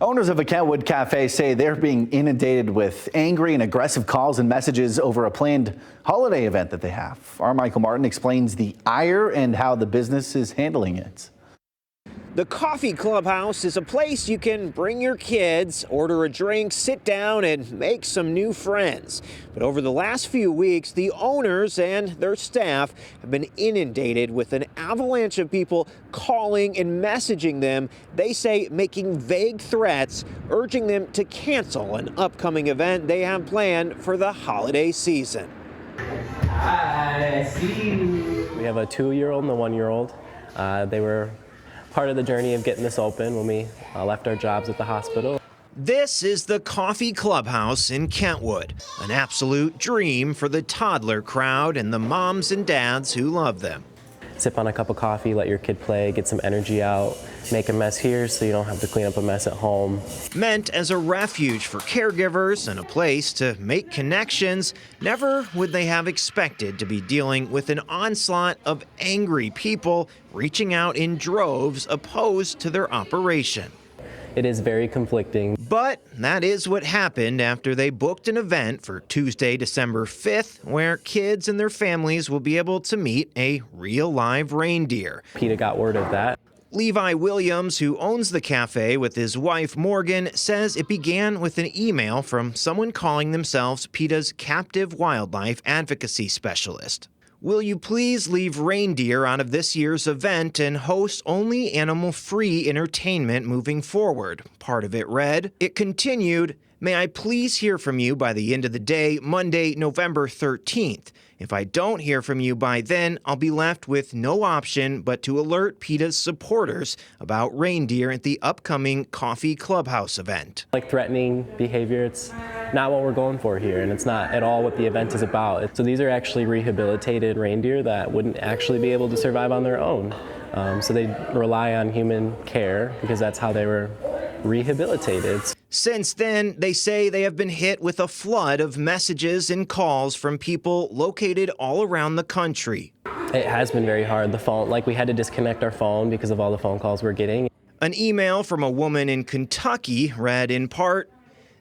Owners of a Kentwood cafe say they're being inundated with angry and aggressive calls and messages over a planned holiday event that they have. Our Michael Martin explains the ire and how the business is handling it. The Coffee Clubhouse is a place you can bring your kids, order a drink, sit down, and make some new friends. But over the last few weeks, the owners and their staff have been inundated with an avalanche of people calling and messaging them. They say making vague threats, urging them to cancel an upcoming event they have planned for the holiday season. Hi, see you. We have a 2-year-old and a 1-year-old. They were part of the journey of getting this open when we left our jobs at the hospital. This is the Coffee Clubhouse in Kentwood, an absolute dream for the toddler crowd and the moms and dads who love them. Sip on a cup of coffee, let your kid play, get some energy out, make a mess here so you don't have to clean up a mess at home. Meant as a refuge for caregivers and a place to make connections, never would they have expected to be dealing with an onslaught of angry people reaching out in droves opposed to their operation. It is very conflicting. But that is what happened after they booked an event for Tuesday, December 5th, where kids and their families will be able to meet a real live reindeer. PETA got word of that. Levi Williams, who owns the cafe with his wife Morgan, says it began with an email from someone calling themselves PETA's captive wildlife advocacy specialist. Will you please leave reindeer out of this year's event and host only animal-free entertainment moving forward? Part of it read. It continued, may I please hear from you by the end of the day, Monday, November 13th. If I don't hear from you by then, I'll be left with no option but to alert PETA's supporters about reindeer at the upcoming Coffee Clubhouse event. Like threatening behavior, it's not what we're going for here, and it's not at all what the event is about. So these are actually rehabilitated reindeer that wouldn't actually be able to survive on their own. So they rely on human care because that's how they were rehabilitated. Since then, they say they have been hit with a flood of messages and calls from people located all around the country. It has been very hard. The phone, like we had to disconnect our phone because of all the phone calls we're getting. An email from a woman in Kentucky read in part,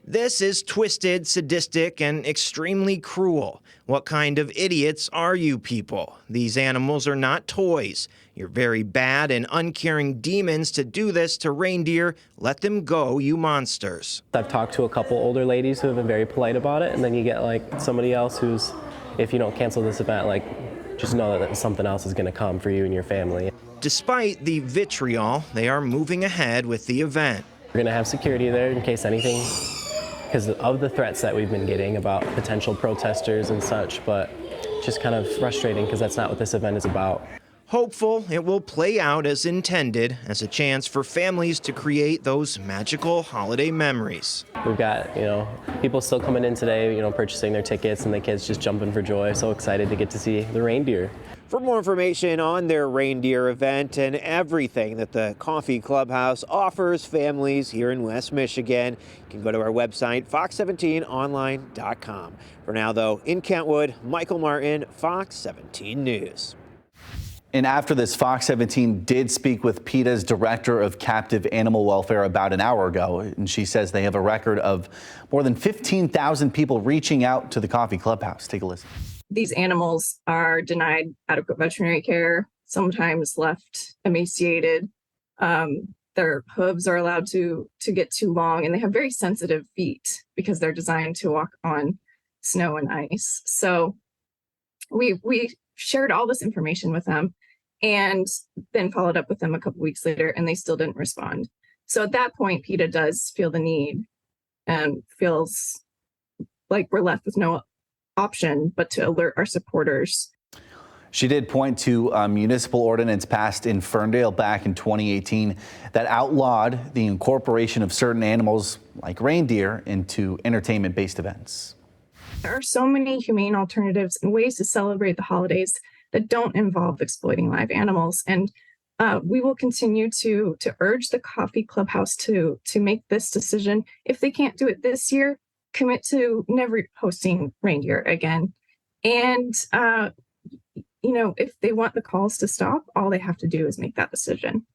this is twisted, sadistic, and extremely cruel. What kind of idiots are you people? These animals are not toys. You're very bad and uncaring demons to do this to reindeer. Let them go, you monsters. I've talked to a couple older ladies who have been very polite about it, and then you get like somebody else who's, if you don't cancel this event, like just know that something else is going to come for you and your family. Despite the vitriol, they are moving ahead with the event. We're going to have security there in case anything, because of the threats that we've been getting about potential protesters and such, but just kind of frustrating because that's not what this event is about. Hopeful it will play out as intended, as a chance for families to create those magical holiday memories. We've got, people still coming in today, purchasing their tickets, and the kids just jumping for joy. So excited to get to see the reindeer. For more information on their reindeer event and everything that the Coffee Clubhouse offers families here in West Michigan, you can go to our website, fox17online.com. For now, though, in Kentwood, Michael Martin, Fox 17 News. And after this, Fox 17 did speak with PETA's director of captive animal welfare about an hour ago, and she says they have a record of more than 15,000 people reaching out to the Coffee Clubhouse. Take a listen. These animals are denied adequate veterinary care, sometimes left emaciated. Their hooves are allowed to get too long, and they have very sensitive feet because they're designed to walk on snow and ice. So we shared all this information with them and then followed up with them a couple weeks later, and they still didn't respond. So at that point, PETA does feel the need and feels like we're left with no option but to alert our supporters. She did point to a municipal ordinance passed in Ferndale back in 2018 that outlawed the incorporation of certain animals like reindeer into entertainment-based events. There are so many humane alternatives and ways to celebrate the holidays that don't involve exploiting live animals. And we will continue to urge the Coffee Clubhouse to make this decision. If they can't do it this year, commit to never hosting reindeer again. And, if they want the calls to stop, all they have to do is make that decision.